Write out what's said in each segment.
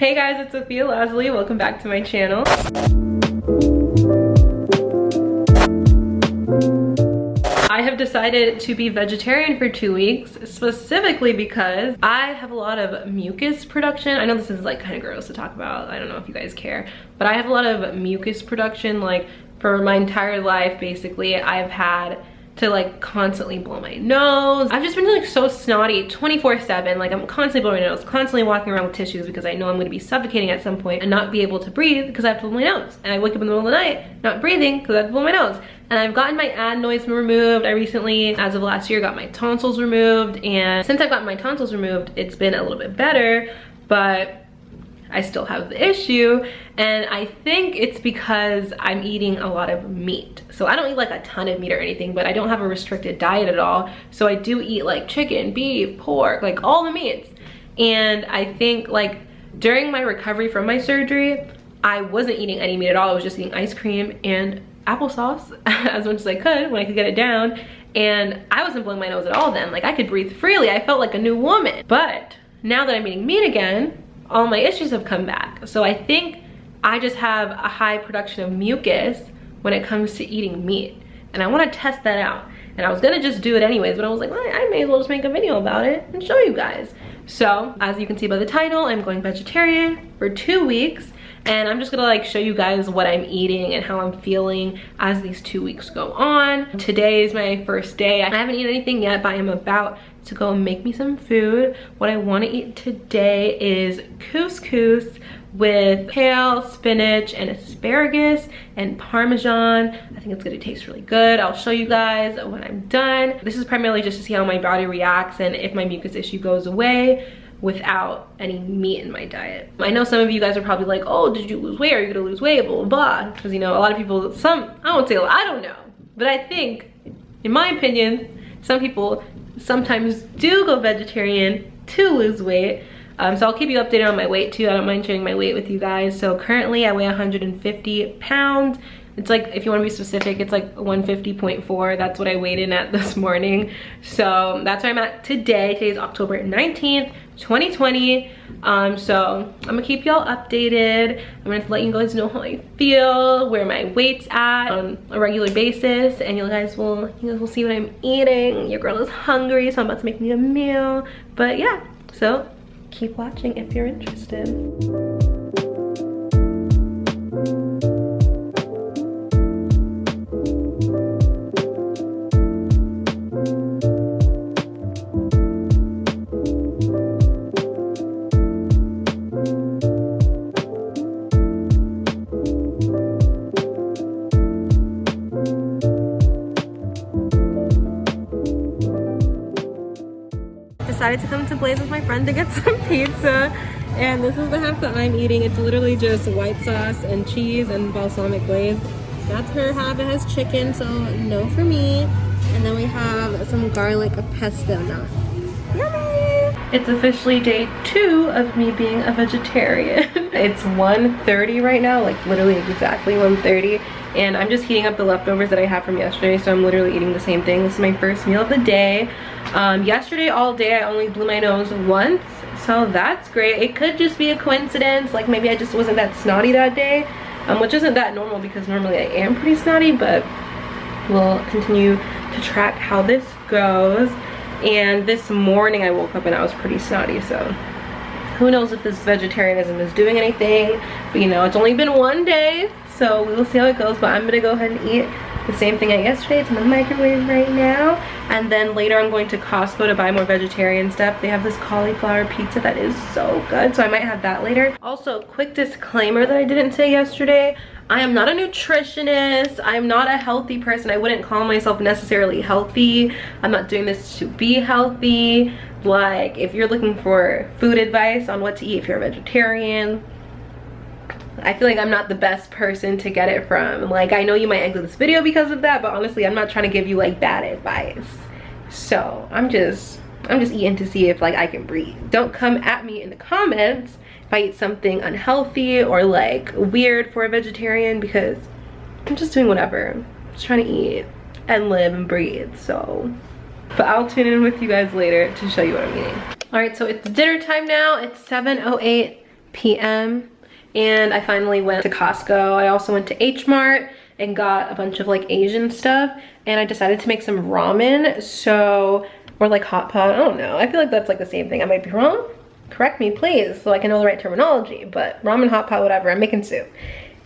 Hey guys, it's Sophia Lasley. Welcome back to my channel. I have decided to be vegetarian for 2 weeks, specifically because I have a lot of mucus production. I know this is like kind of gross to talk about. I don't know if you guys care, but I have a lot of mucus production. Like for my entire life, basically, I've had to like constantly blow my nose. I've just been like so snotty 24/7. Like I'm constantly blowing my nose, constantly walking around with tissues because I know I'm gonna be suffocating at some point and not be able to breathe because I have to blow my nose. And I wake up in the middle of the night not breathing because I have to blow my nose. And I've gotten my adenoids removed. I recently, as of last year, got my tonsils removed. And since I've gotten my tonsils removed, it's been a little bit better, but I still have the issue. And I think it's because I'm eating a lot of meat. So I don't eat like a ton of meat or anything, but I don't have a restricted diet at all. So I do eat like chicken, beef, pork, like all the meats. And I think like during my recovery from my surgery, I wasn't eating any meat at all. I was just eating ice cream and applesauce as much as I could when I could get it down. And I wasn't blowing my nose at all then. Like I could breathe freely. I felt like a new woman. But now that I'm eating meat again, all my issues have come back. So I think I just have a high production of mucus when it comes to eating meat. And I wanna test that out. And I was gonna just do it anyways, but I was like, well, I may as well just make a video about it and show you guys. So as you can see by the title, I'm going vegetarian for 2 weeks. And I'm just gonna like show you guys what I'm eating and how I'm feeling as these 2 weeks go on. Today is my first day. I haven't eaten anything yet, but I'm about to go make me some food. What I wanna eat today is couscous with kale, spinach, and asparagus and Parmesan. I think it's gonna taste really good. I'll show you guys when I'm done. This is primarily just to see how my body reacts and if my mucus issue goes away without any meat in my diet. I know some of you guys are probably like, oh, did you lose weight? Are you gonna lose weight? Blah, blah, blah. Because you know, a lot of people, I won't say, I don't know. But I think, in my opinion, some people sometimes do go vegetarian to lose weight. So I'll keep you updated on my weight too. I don't mind sharing my weight with you guys. So currently I weigh 150 pounds. It's like, if you want to be specific, it's like 150.4. That's what I weighed in at this morning. So that's where I'm at today. Today's October 19th, 2020. So I'm gonna keep y'all updated. I'm gonna let you guys know how I feel, where my weight's at on a regular basis, and you guys will see what I'm eating. Your girl is hungry, so I'm about to make me a meal. But yeah, so keep watching if you're interested. Decided to come to Blaze with my friend to get some pizza, and this is the half that I'm eating. It's literally just white sauce and cheese and balsamic glaze. That's her half. It has chicken, so no for me. And then we have some garlic pesto now. Yummy! It's officially day 2 of me being a vegetarian. It's 1:30 right now, like literally exactly 1:30. And I'm just heating up the leftovers that I have from yesterday, so I'm literally eating the same thing. This is my first meal of the day. Yesterday all day I only blew my nose once, so that's great. It could just be a coincidence, like maybe I just wasn't that snotty that day, which isn't that normal because normally I am pretty snotty, but we'll continue to track how this goes. And this morning I woke up and I was pretty snotty, so who knows if this vegetarianism is doing anything. But you know, it's only been 1 day, so we will see how it goes. But I'm gonna go ahead and eat the same thing I ate yesterday. It's in the microwave right now. And then later I'm going to Costco to buy more vegetarian stuff. They have this cauliflower pizza that is so good, so I might have that later. Also, quick disclaimer that I didn't say yesterday. I am not a nutritionist. I'm not a healthy person. I wouldn't call myself necessarily healthy. I'm not doing this to be healthy. Like, if you're looking for food advice on what to eat if you're a vegetarian, I feel like I'm not the best person to get it from. Like, I know you might exit this video because of that, but honestly, I'm not trying to give you like bad advice. So I'm just eating to see if like I can breathe. Don't come at me in the comments if I eat something unhealthy or like weird for a vegetarian, because I'm just doing whatever. I'm just trying to eat and live and breathe. So, but I'll tune in with you guys later to show you what I'm eating. All right, so it's dinner time now. It's 7:08 p.m. and I finally went to Costco. I also went to H Mart and got a bunch of like Asian stuff, and I decided to make some ramen, so, or like hot pot, I don't know. I feel like that's like the same thing. I might be wrong. Correct me, please, so I can know the right terminology, but ramen, hot pot, whatever, I'm making soup.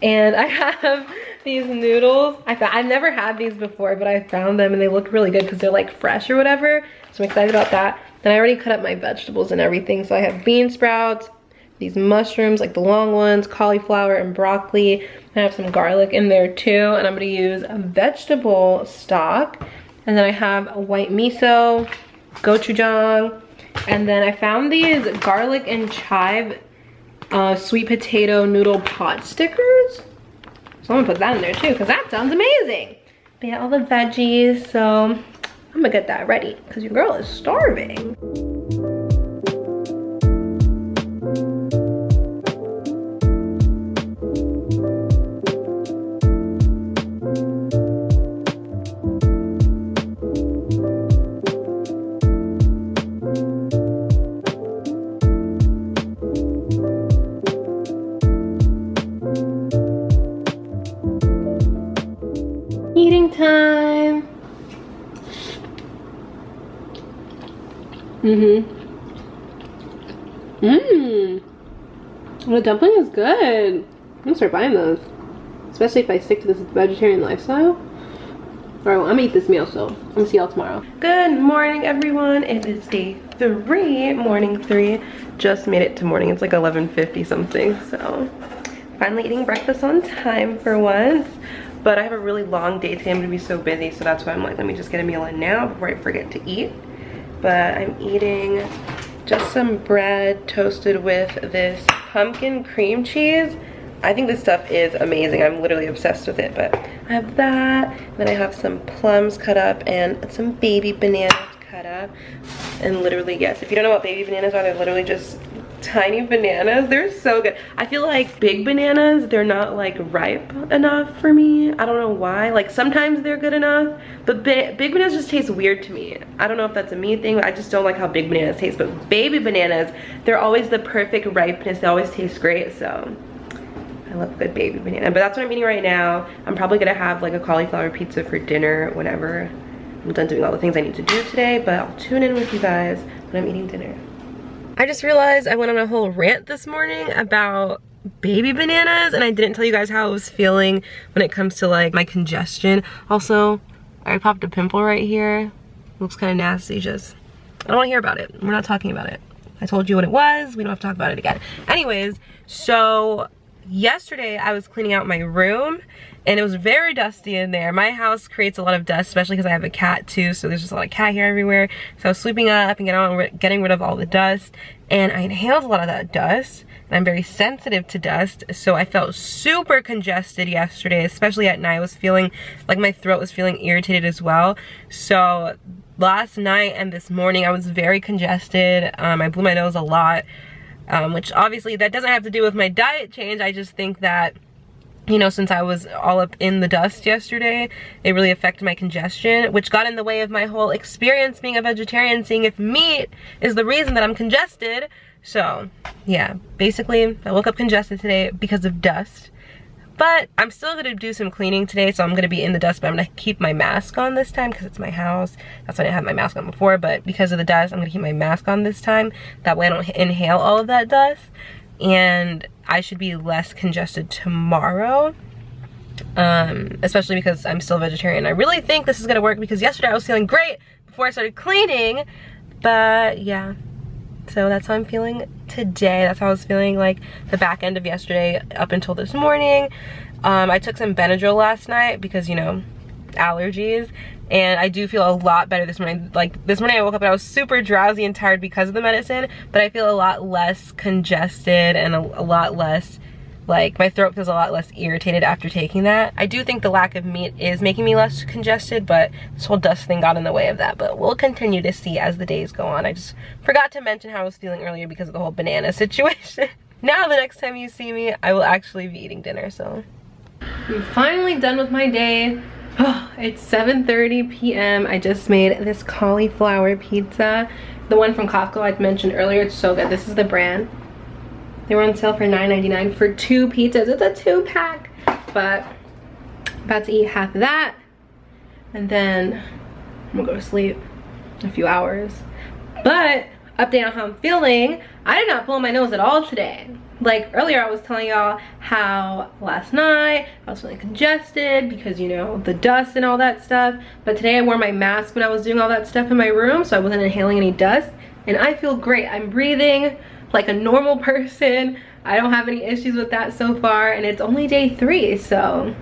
And I have these noodles. I've never had these before, but I found them and they look really good because they're like fresh or whatever, so I'm excited about that. Then I already cut up my vegetables and everything, so I have bean sprouts, these mushrooms, like the long ones, cauliflower and broccoli. I have some garlic in there too, and I'm gonna use a vegetable stock. And then I have a white miso, gochujang, and then I found these garlic and chive sweet potato noodle pot stickers. So I'm gonna put that in there too, because that sounds amazing. But yeah, all the veggies, so I'm gonna get that ready, because your girl is starving. Eating time. The dumpling is good. I'm gonna start buying those, especially if I stick to this vegetarian lifestyle. All right, well, I'm gonna eat this meal, so I'm gonna see y'all tomorrow. Good morning, everyone. It is day 3, morning 3. Just made it to morning. It's like 11:50 something, so finally eating breakfast on time for once. But I have a really long day today. I'm gonna be so busy, so that's why I'm like, let me just get a meal in now before I forget to eat. But I'm eating just some bread toasted with this pumpkin cream cheese. I think this stuff is amazing. I'm literally obsessed with it. But I have that, then I have some plums cut up and some baby bananas cut up. And literally, yes, if you don't know what baby bananas are, they're literally just tiny bananas. They're so good. I feel like big bananas, they're not like ripe enough for me. I don't know why. Like sometimes they're good enough, but big bananas just taste weird to me. I don't know if that's a me thing. I just don't like how big bananas taste. But baby bananas, they're always the perfect ripeness. They always taste great. So I love good baby banana. But that's what I'm eating right now. I'm probably gonna have like a cauliflower pizza for dinner whenever I'm done doing all the things I need to do today. But I'll tune in with you guys when I'm eating dinner. I just realized I went on a whole rant this morning about baby bananas, and I didn't tell you guys how I was feeling when it comes to like my congestion. Also, I popped a pimple right here. Looks kind of nasty. Just, I don't want to hear about it. We're not talking about it. I told you what it was. We don't have to talk about it again. Anyways, so yesterday I was cleaning out my room and it was very dusty in there. My house creates a lot of dust, especially because I have a cat too, so there's just a lot of cat hair everywhere. So I was sweeping up and getting rid of all the dust, and I inhaled a lot of that dust, and I'm very sensitive to dust, so I felt super congested yesterday, especially at night. I was feeling like my throat was feeling irritated as well. So last night and this morning I was very congested. I blew my nose a lot, which obviously that doesn't have to do with my diet change. I just think that, you know, since I was all up in the dust yesterday, it really affected my congestion, which got in the way of my whole experience being a vegetarian, seeing if meat is the reason that I'm congested. So yeah, basically I woke up congested today because of dust. But I'm still gonna do some cleaning today, so I'm gonna be in the dust, but I'm gonna keep my mask on this time because it's my house. That's why I didn't have my mask on before, but because of the dust, I'm gonna keep my mask on this time. That way I don't inhale all of that dust. And I should be less congested tomorrow, especially because I'm still vegetarian. I really think this is gonna work because yesterday I was feeling great before I started cleaning, but yeah. So that's how I'm feeling today. That's how I was feeling like the back end of yesterday up until this morning. I took some Benadryl last night because, you know, allergies, and I do feel a lot better this morning. Like this morning I woke up and I was super drowsy and tired because of the medicine, but I feel a lot less congested and a lot less, like my throat feels a lot less irritated after taking that. I do think the lack of meat is making me less congested, but this whole dust thing got in the way of that. But we'll continue to see as the days go on. I just forgot to mention how I was feeling earlier because of the whole banana situation. Now the next time you see me, I will actually be eating dinner, so. I'm finally done with my day. Oh, it's 7:30 p.m. I just made this cauliflower pizza. The one from Costco I mentioned earlier, it's so good. This is the brand. They were on sale for $9.99 for 2 pizzas. It's a 2-pack. But I'm about to eat half of that. And then I'm gonna go to sleep in a few hours. But update on how I'm feeling. I did not blow my nose at all today. Like earlier I was telling y'all how last night I was feeling congested because, you know, the dust and all that stuff. But today I wore my mask when I was doing all that stuff in my room, so I wasn't inhaling any dust. And I feel great. I'm breathing like a normal person. I don't have any issues with that so far, and it's only day 3, so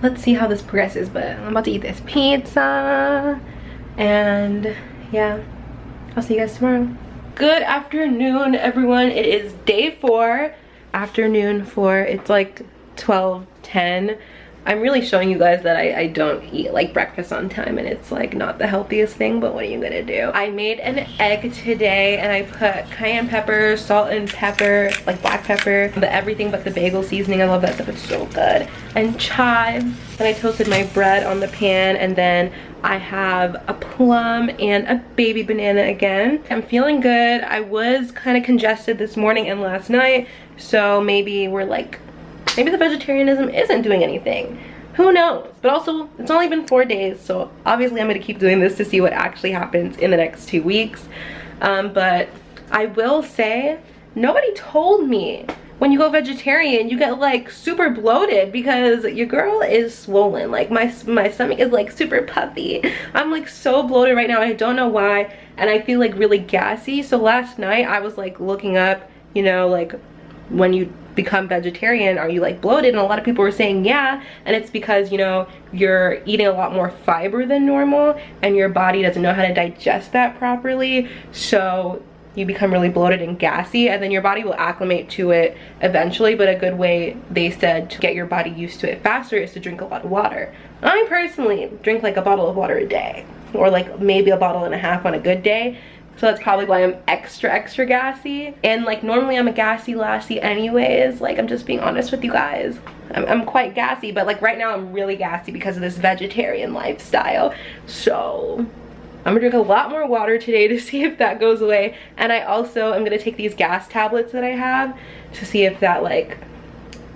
let's see how this progresses. But I'm about to eat this pizza, and yeah, I'll see you guys tomorrow. Good afternoon, everyone. It is day 4, afternoon 4. It's like 12:10. I'm really showing you guys that I don't eat like breakfast on time, and it's like not the healthiest thing, but what are you gonna do? I made an egg today, and I put cayenne pepper, salt and pepper, like black pepper, the everything but the bagel seasoning. I love that stuff, it's so good. And chives. Then I toasted my bread on the pan, and then I have a plum and a baby banana again. I'm feeling good. I was kind of congested this morning and last night, so maybe maybe the vegetarianism isn't doing anything. Who knows? But also, it's only been 4 days, so obviously I'm gonna keep doing this to see what actually happens in the next 2 weeks. But I will say, nobody told me when you go vegetarian, you get like super bloated, because your girl is swollen. Like my stomach is like super puffy. I'm like so bloated right now. I don't know why, and I feel like really gassy. So last night I was like looking up, you know, like when you become vegetarian, are you like bloated? And a lot of people were saying yeah, and it's because, you know, you're eating a lot more fiber than normal, and your body doesn't know how to digest that properly, so you become really bloated and gassy, and then your body will acclimate to it eventually. But a good way, they said, to get your body used to it faster is to drink a lot of water. I personally drink like a bottle of water a day, or like maybe a bottle and a half on a good day. So that's probably why I'm extra gassy. And like normally I'm a gassy lassie anyways. Like, I'm just being honest with you guys. I'm quite gassy, but like right now I'm really gassy because of this vegetarian lifestyle. So I'm gonna drink a lot more water today to see if that goes away. And I also am gonna take these gas tablets that I have to see if that like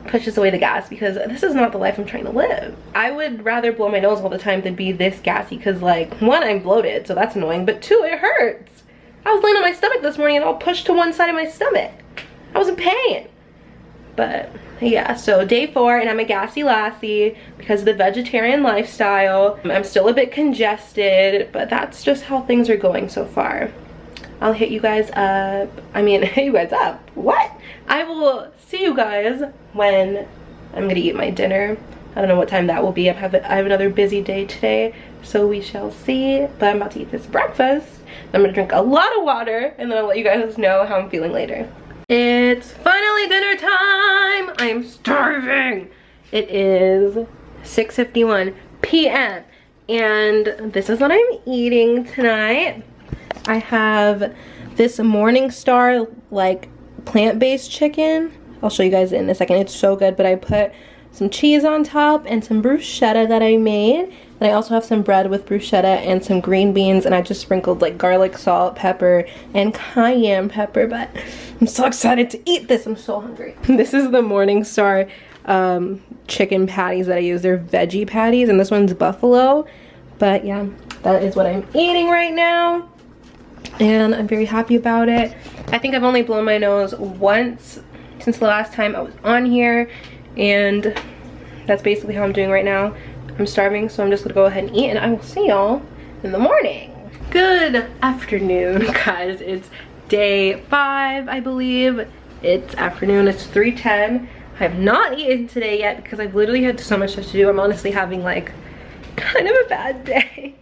pushes away the gas, because this is not the life I'm trying to live. I would rather blow my nose all the time than be this gassy, because like 1, I'm bloated, so that's annoying, but 2, it hurts. I was laying on my stomach this morning and all pushed to one side of my stomach. I was in pain. But yeah, so day 4, and I'm a gassy lassie because of the vegetarian lifestyle. I'm still a bit congested, but that's just how things are going so far. I'll hit you guys up. I mean, hit you guys up. What? I will see you guys when I'm gonna eat my dinner. I don't know what time that will be. I have another busy day today, so we shall see. But I'm about to eat this breakfast. I'm gonna drink a lot of water, and then I'll let you guys know how I'm feeling later. It's finally dinner time. I am starving. It is 6:51 p.m. and this is what I'm eating tonight. I have this Morningstar like plant-based chicken. I'll show you guys in a second. It's so good, but I put some cheese on top and some bruschetta that I made. And I also have some bread with bruschetta and some green beans, and I just sprinkled like garlic, salt, pepper, and cayenne pepper. But I'm so excited to eat this. I'm so hungry. This is the Morningstar chicken patties that I use. They're veggie patties, and this one's buffalo. But yeah, that is what I'm eating right now, and I'm very happy about it. I think I've only blown my nose once since the last time I was on here, and that's basically how I'm doing right now. I'm starving, so I'm just gonna go ahead and eat, and I will see y'all in the morning. Good afternoon, guys. It's day 5, I believe. It's afternoon. It's 3:10. I have not eaten today yet because I've literally had so much stuff to do. I'm honestly having like kind of a bad day,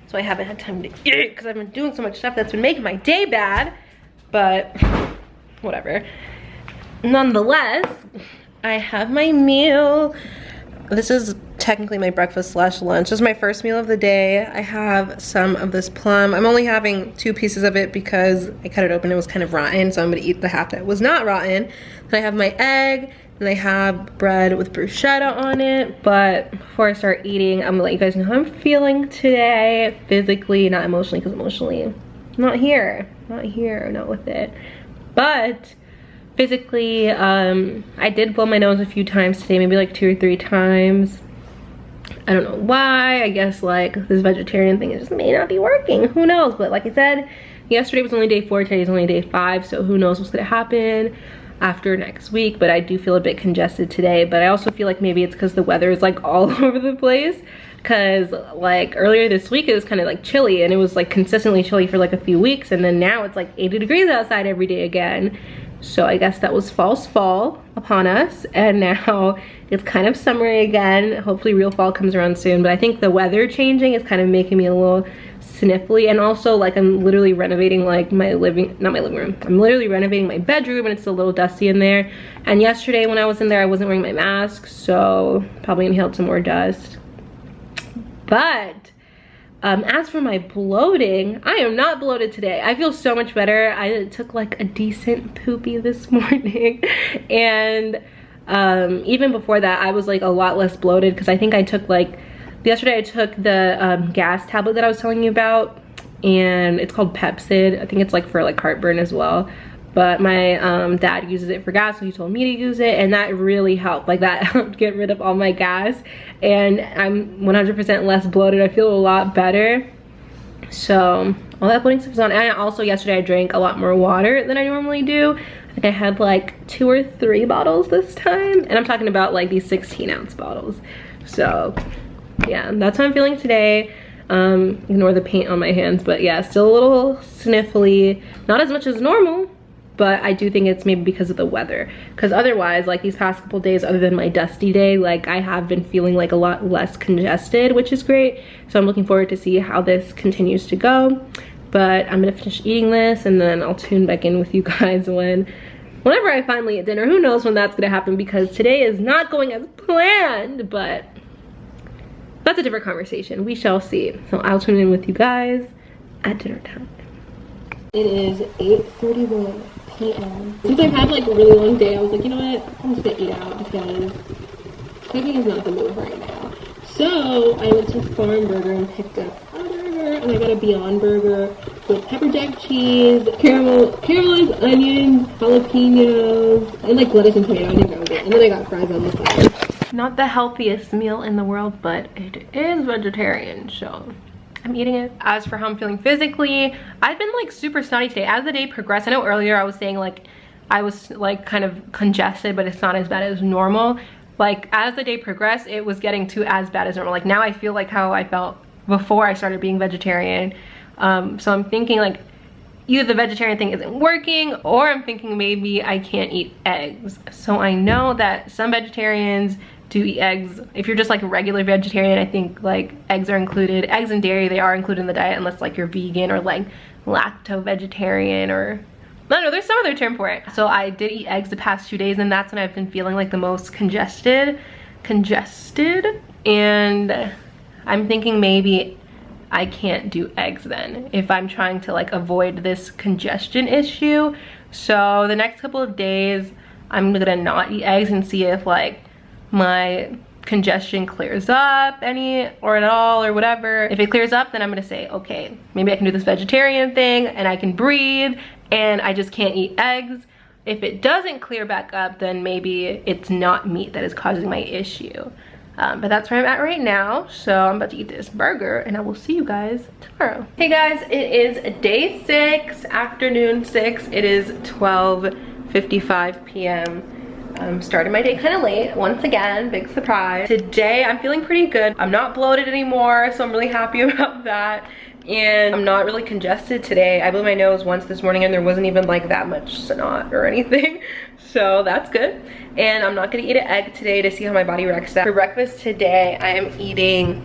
so I haven't had time to eat because I've been doing so much stuff that's been making my day bad. But whatever. Nonetheless, I have my meal. This is technically my breakfast slash lunch. This is my first meal of the day. I have some of this plum. I'm only having 2 pieces of it because I cut it open. It was kind of rotten, so I'm gonna eat the half that was not rotten. Then I have my egg, and I have bread with bruschetta on it. But before I start eating, I'm gonna let you guys know how I'm feeling today. Physically, not emotionally, because emotionally, not here, not with it. But physically. I did blow my nose a few times today, maybe like 2 or 3 times. I don't know why. I guess like this vegetarian thing, it just may not be working. Who knows? But like I said, yesterday was only day 4, today's only day 5, so who knows what's gonna happen after next week. But I do feel a bit congested today, but I also feel like maybe it's because the weather is like all over the place, because like earlier this week it was kind of like chilly, and it was like consistently chilly for like a few weeks, and then now it's like 80 degrees outside every day again. So I guess that was false fall upon us, and now it's kind of summery again. Hopefully real fall comes around soon, but I think the weather changing is kind of making me a little sniffly. And also like I'm literally renovating like my not my living room, I'm literally renovating my bedroom, and it's a little dusty in there. And yesterday when I was in there I wasn't wearing my mask, so probably inhaled some more dust. But as for my bloating, I am not bloated today. I feel so much better. I took like a decent poopy this morning, and even before that I was like a lot less bloated, because I think I took like, yesterday I took the gas tablet that I was telling you about, and it's called Pepsid. I think it's like for like heartburn as well, but my dad uses it for gas, so he told me to use it, and that really helped. Like that helped get rid of all my gas, and I'm 100% less bloated. I feel a lot better. So all that bloating stuff is on. And also yesterday I drank a lot more water than I normally do. I think I had like 2 or 3 bottles this time, and I'm talking about like these 16-ounce bottles. So yeah, that's how I'm feeling today. Ignore the paint on my hands, but yeah, still a little sniffly, not as much as normal, but I do think it's maybe because of the weather, because otherwise like these past couple days, other than my dusty day, like I have been feeling like a lot less congested, which is great. So I'm looking forward to see how this continues to go. But I'm gonna finish eating this, and then I'll tune back in with you guys whenever I finally eat dinner. Who knows when that's gonna happen, because today is not going as planned, but that's a different conversation. We shall see. So I'll tune in with you guys at dinner time. It is 8:31 p.m. Since I've had like a really long day, I was like, you know what? I'm just gonna eat out because cooking is not the move right now. So I went to Farm Burger and picked up a burger, and I got a Beyond Burger with pepper jack cheese, caramelized onions, jalapenos, and like lettuce and tomato. I didn't go with it. And then I got fries on the side. Not the healthiest meal in the world, but it is vegetarian, so I'm eating it. As for how I'm feeling physically, I've been like super snotty today. As the day progressed, I know earlier I was saying like I was like kind of congested, but it's not as bad as normal. Like as the day progressed, it was getting to as bad as normal. Like now I feel like how I felt before I started being vegetarian. So I'm thinking like either the vegetarian thing isn't working, or I'm thinking maybe I can't eat eggs. So I know that some vegetarians do eat eggs. If you're just like a regular vegetarian, I think like eggs are included. Eggs and dairy, they are included in the diet, unless like you're vegan or like lacto-vegetarian, or I don't know, there's some other term for it. So I did eat eggs the past 2 days, and that's when I've been feeling like the most congested. And I'm thinking maybe I can't do eggs then if I'm trying to like avoid this congestion issue. So the next couple of days I'm gonna not eat eggs and see if like my congestion clears up any or at all or whatever. If it clears up, then I'm gonna say, okay, maybe I can do this vegetarian thing and I can breathe and I just can't eat eggs. If it doesn't clear back up, then maybe it's not meat that is causing my issue. But that's where I'm at right now. So I'm about to eat this burger, and I will see you guys tomorrow. Hey guys, it is day 6, afternoon 6. It is 12:55 p.m. I'm starting my day kind of late once again, big surprise. Today I'm feeling pretty good. I'm not bloated anymore, so I'm really happy about that. And I'm not really congested today. I blew my nose once this morning and there wasn't even like that much snot or anything. So that's good. And I'm not gonna eat an egg today to see how my body reacts to that. For breakfast today, I am eating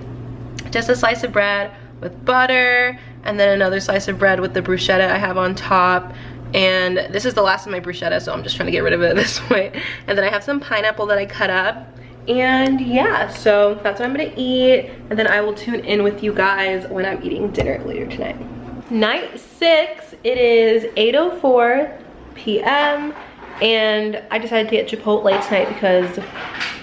just a slice of bread with butter, and then another slice of bread with the bruschetta I have on top. And this is the last of my bruschetta, so I'm just trying to get rid of it this way. And then I have some pineapple that I cut up. And yeah, so that's what I'm gonna eat, and then I will tune in with you guys when I'm eating dinner later tonight. Night 6, it is 8:04 p.m. and I decided to get Chipotle tonight because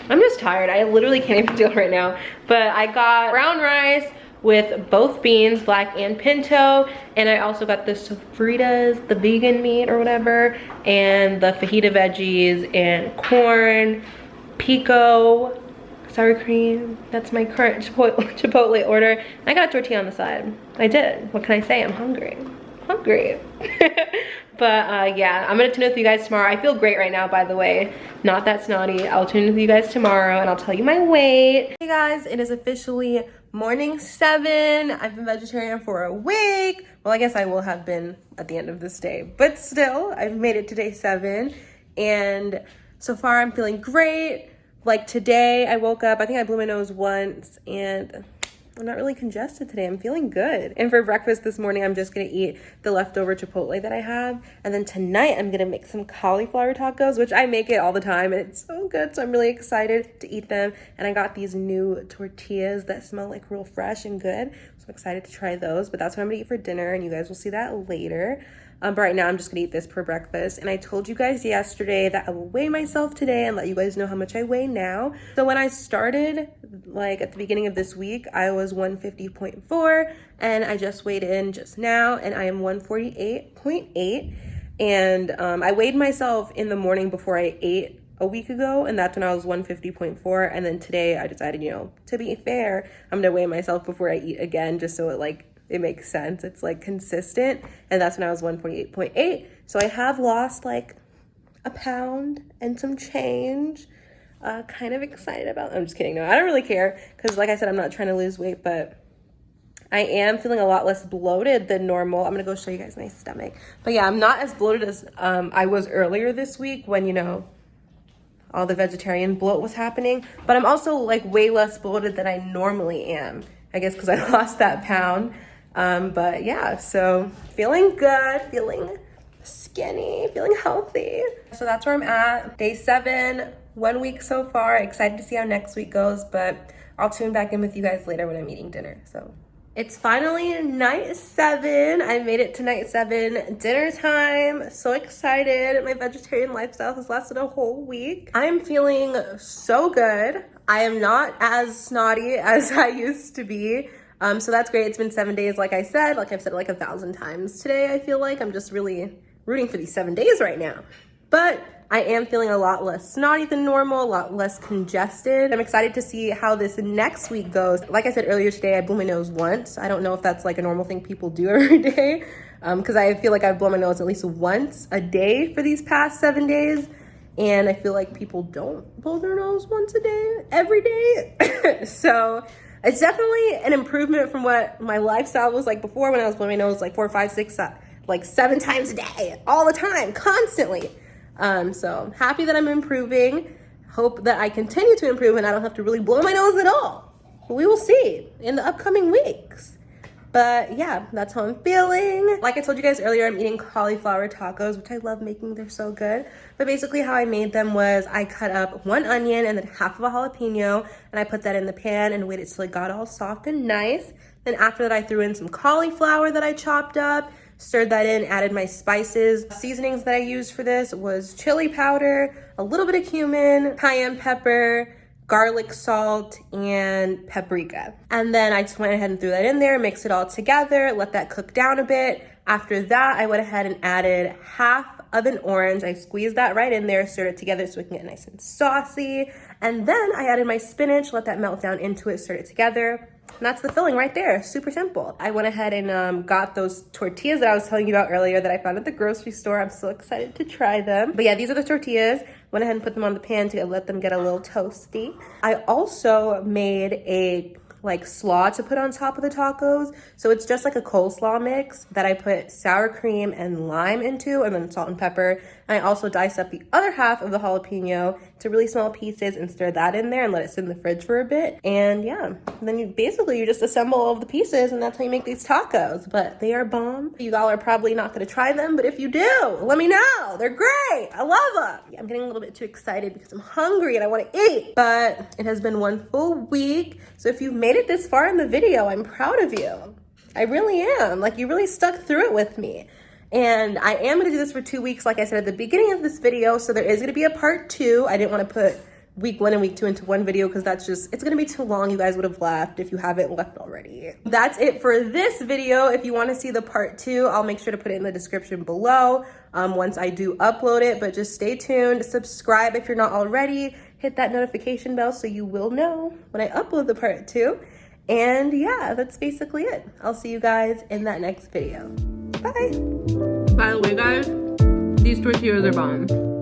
I'm just tired. I literally can't even do it right now. But I got brown rice with both beans, black and pinto. And I also got the sofritas, the vegan meat or whatever, and the fajita veggies and corn, pico, sour cream. That's my current Chipotle order. And I got a tortilla on the side. I did. What can I say? I'm hungry. Hungry. But yeah, I'm gonna tune in with you guys tomorrow. I feel great right now, by the way. Not that snotty. I'll tune in with you guys tomorrow and I'll tell you my weight. Hey guys, it is officially morning 7. I've been vegetarian for a week. Well, I guess I will have been at the end of this day, but still, I've made it to day 7. And so far I'm feeling great. Like today, I woke up, I think I blew my nose once, and I'm not really congested today. I'm feeling good. And for breakfast this morning, I'm just gonna eat the leftover Chipotle that I have. And then tonight, I'm gonna make some cauliflower tacos, which I make it all the time, and it's so good. So I'm really excited to eat them. And I got these new tortillas that smell like real fresh and good. So I'm excited to try those, but that's what I'm gonna eat for dinner, and you guys will see that later. But right now I'm just gonna eat this for breakfast. And I told you guys yesterday that I will weigh myself today and let you guys know how much I weigh now. So when I started, like at the beginning of this week, I was 150.4, and I just weighed in just now, and I am 148.8. And I weighed myself in the morning before I ate a week ago, and that's when I was 150.4. And then today I decided, you know, to be fair, I'm gonna weigh myself before I eat again, just so it makes sense. It's like consistent. And that's when I was 148.8. So I have lost like a pound and some change. Kind of excited about, I'm just kidding. No, I don't really care. Cause like I said, I'm not trying to lose weight, but I am feeling a lot less bloated than normal. I'm gonna go show you guys my stomach. But yeah, I'm not as bloated as I was earlier this week when, you know, all the vegetarian bloat was happening. But I'm also like way less bloated than I normally am. I guess cause I lost that pound. But yeah, so feeling good, feeling skinny, feeling healthy. So that's where I'm at. Day 7, 1 week so far. Excited to see how next week goes, but I'll tune back in with you guys later when I'm eating dinner. So it's finally night 7. I made it to night 7, dinner time. So excited. My vegetarian lifestyle has lasted a whole week. I'm feeling so good. I am not as snotty as I used to be. So that's great. It's been 7 days, like I said. Like I've said it like 1,000 times today, I feel like. I'm just really rooting for these 7 days right now. But I am feeling a lot less snotty than normal, a lot less congested. I'm excited to see how this next week goes. Like I said earlier today, I blew my nose once. I don't know if that's like a normal thing people do every day, because I feel like I've blown my nose at least once a day for these past 7 days. And I feel like people don't blow their nose once a day, every day. So it's definitely an improvement from what my lifestyle was like before, when I was blowing my nose like 4, 5, 6, like 7 times a day, all the time, constantly. So happy that I'm improving. Hope that I continue to improve and I don't have to really blow my nose at all. We will see in the upcoming weeks. But yeah, that's how I'm feeling. Like I told you guys earlier, I'm eating cauliflower tacos, which I love making. They're so good. But basically how I made them was I cut up 1 onion and then half of a jalapeno, and I put that in the pan and waited till it got all soft and nice. Then after that, I threw in some cauliflower that I chopped up, stirred that in, added my spices. Seasonings that I used for this was chili powder, a little bit of cumin, cayenne pepper, garlic salt, and paprika. And then I just went ahead and threw that in there, mixed it all together, let that cook down a bit. After that, I went ahead and added half of an orange. I squeezed that right in there, stirred it together so it can get nice and saucy. And then I added my spinach, let that melt down into it, stirred it together. And that's the filling right there, super simple. I went ahead and got those tortillas that I was telling you about earlier that I found at the grocery store. I'm so excited to try them. But yeah, these are the tortillas. Went ahead and put them on the pan to let them get a little toasty. I also made a slaw to put on top of the tacos. So it's just like a coleslaw mix that I put sour cream and lime into, and then salt and pepper. And I also diced up the other half of the jalapeno to really small pieces and stir that in there and let it sit in the fridge for a bit. And yeah, then you just assemble all of the pieces, and that's how you make these tacos. But they are bomb. You all are probably not gonna try them, but if you do, let me know. They're great. I love them. Yeah, I'm getting a little bit too excited because I'm hungry and I wanna eat. But it has been 1 full week. So if you've made it this far in the video, I'm proud of you. I really am. Like, you really stuck through it with me. And I am gonna do this for 2 weeks, like I said at the beginning of this video, so there is gonna be a part 2. I didn't wanna put week 1 and week 2 into one video because that's just, it's gonna be too long. You guys would have laughed if you haven't left already. That's it for this video. If you want to see the part 2, I'll make sure to put it in the description below once I do upload it. But just stay tuned, subscribe if you're not already, hit that notification bell so you will know when I upload the part 2. And yeah, that's basically it. I'll see you guys in that next video. Bye. By the way, guys, these tortillas are bomb.